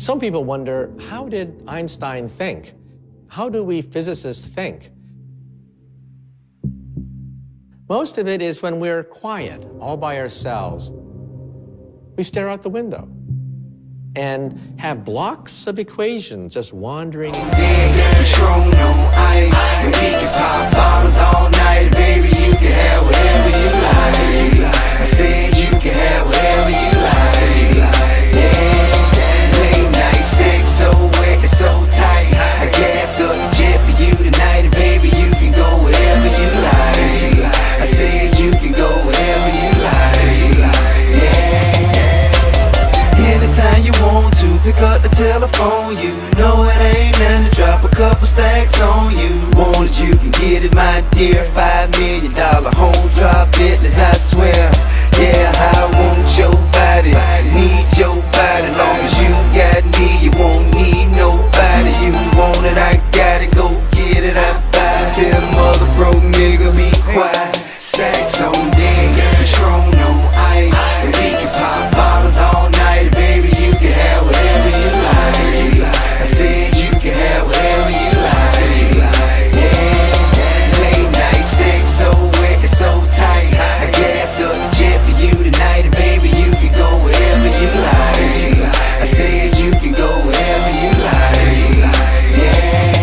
Some people wonder, how did Einstein think? How do we physicists think? Most of it is when we're quiet, all by ourselves. We stare out the window and have blocks of equations just wandering. Control, no ice. We can pop bottles all night, baby. You can have whatever you like. I said you can have whatever you like. Yeah, late night sex, so wet and so tight. I gas up the jet for you tonight, and baby, you can go wherever you like. I said you can go wherever you like. Anytime you want to, pick up the telephone. You know it ain't nothing to drop a couple stacks on you. Want it, you can get it, my dear. $5 million home drop business, I swear. Yeah, I want your body, need your body. Long as you got me, you won't need nobody. You want it, I got it, go get it, I buy it. Tell the mother broke nigga be quiet. Stacks on deck, control, no ice. We can pop bottles all night, baby, you can have whatever you like. I said you can have whatever you like. Yeah, late night sex, so wet and so tight. I gas up the jet for you tonight, and baby, you can go wherever you like. I said you can go wherever you like. Yeah,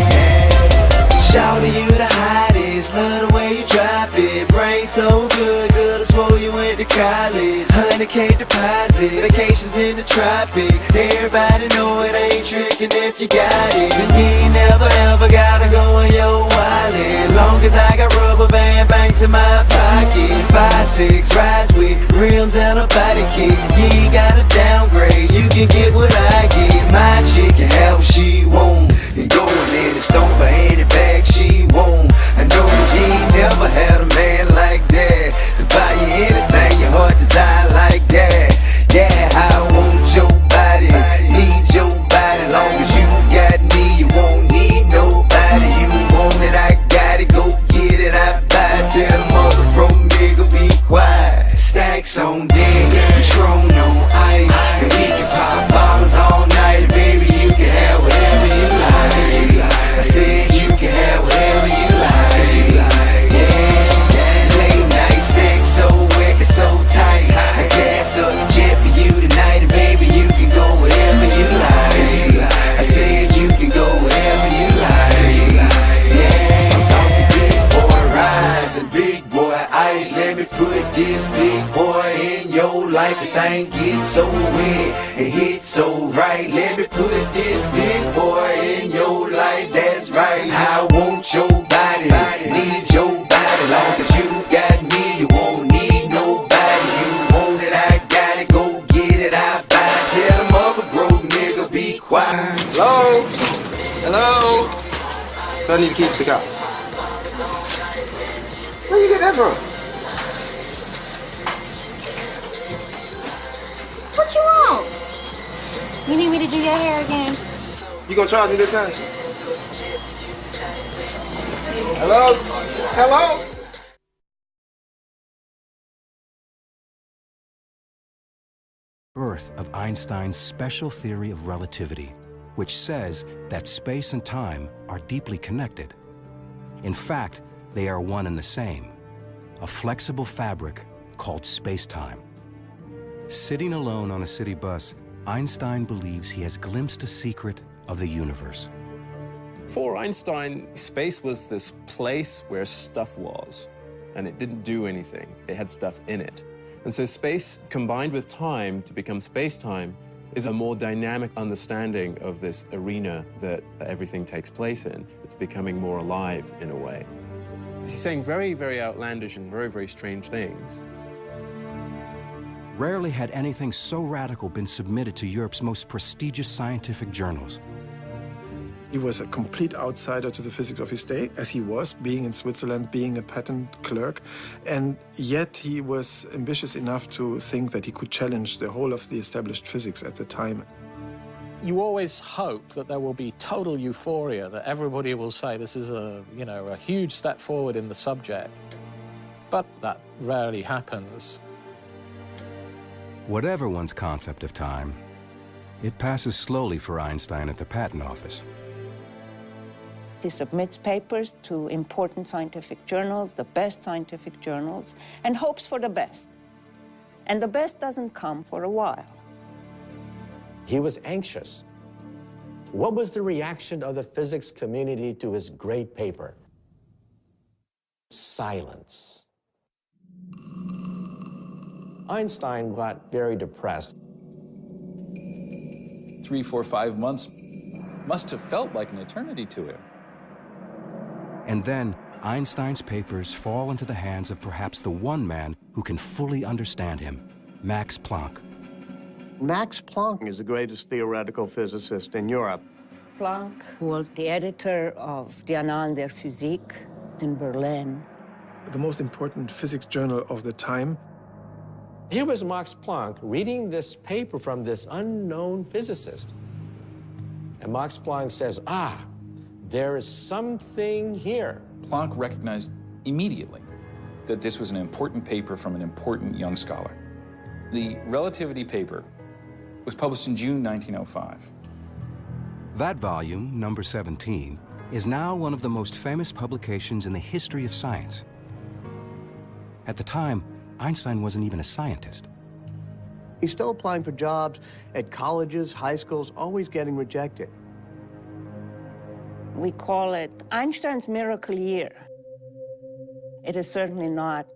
shout to you the hottest, love the way you drop it. Brain so good, I swore you went to college. 100K deposits, vacations in the tropics. Everybody know it ain't tricking if you got it. And you ain't never ever gotta go in your wallet. Long as I got rubber band banks in my pocket. 5'6", rides with rims and a body kit. You ain't gotta downgrade, you can get what I get. My chick can have what she want, and go and let it stomp for any bag she want. I know you ain't never had a man like that to buy you anything your heart desire like that. Yeah, I want your body, need your body. Long as you got me, you won't need nobody. You want it, I got it, go get it, I buy it. Tell the mother broke nigga be quiet. Stacks on deck, control, no ice. And we can pop bottles all night, baby, you can have whatever you like. I said you can have whatever you like. Yeah, late night sex, so wet and so tight. I gas up the jet for you tonight, and baby, you can go wherever you like. I said you can go wherever you like. Yeah, I'm talking big boy rides and big boy ice. Let me put this big boy in your life. The thing gets so wet and hits so right. Let me put this big boy in your life. That's right. I want your body, need your body. Long as you got me, you won't need nobody. You want it, I got it, go get it, I buy it. Tell the mother broke nigga be quiet. Hello? Hello? Don't need the keys to the car. Where you get that from? What you want? You need me to do your hair again? You gonna charge me this time? Hello? Hello? Birth of Einstein's special theory of relativity, which says that space and time are deeply connected. In fact, they are one and the same, a flexible fabric called space-time. Sitting alone on a city bus, Einstein believes he has glimpsed a secret of the universe. For Einstein, space was this place where stuff was, and it didn't do anything. It had stuff in it. And so space combined with time to become space-time is a more dynamic understanding of this arena that everything takes place in. It's becoming more alive in a way. He's saying very, very outlandish and very, very strange things. Rarely had anything so radical been submitted to Europe's most prestigious scientific journals. He was a complete outsider to the physics of his day, as he was, being in Switzerland, being a patent clerk. And yet he was ambitious enough to think that he could challenge the whole of the established physics at the time. You always hope that there will be total euphoria, that everybody will say this is a huge step forward in the subject. But that rarely happens. Whatever one's concept of time, It passes slowly for Einstein at the patent office. He submits papers to important scientific journals, the best scientific journals, and hopes for the best. And the best doesn't come for a while. He was anxious. What was the reaction of the physics community to his great paper? Silence. Einstein got very depressed. 3, 4, 5 months must have felt like an eternity to him. And then Einstein's papers fall into the hands of perhaps the one man who can fully understand him, Max Planck. Max Planck is the greatest theoretical physicist in Europe. Planck was the editor of the Annalen der Physik in Berlin. The most important physics journal of the time. Here was Max Planck reading this paper from this unknown physicist. And Max Planck says, there is something here. Planck recognized immediately that this was an important paper from an important young scholar. The relativity paper was published in June 1905. That volume, number 17, is now one of the most famous publications in the history of science. At the time, Einstein wasn't even a scientist. He's still applying for jobs at colleges, high schools, always getting rejected. We call it Einstein's miracle year. It is certainly not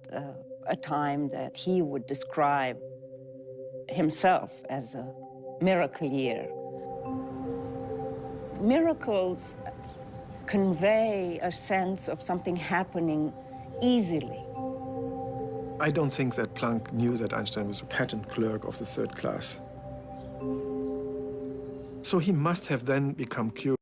a time that he would describe himself as a miracle year. Miracles convey a sense of something happening easily. I don't think that Planck knew that Einstein was a patent clerk of the 3rd class. So he must have then become curious.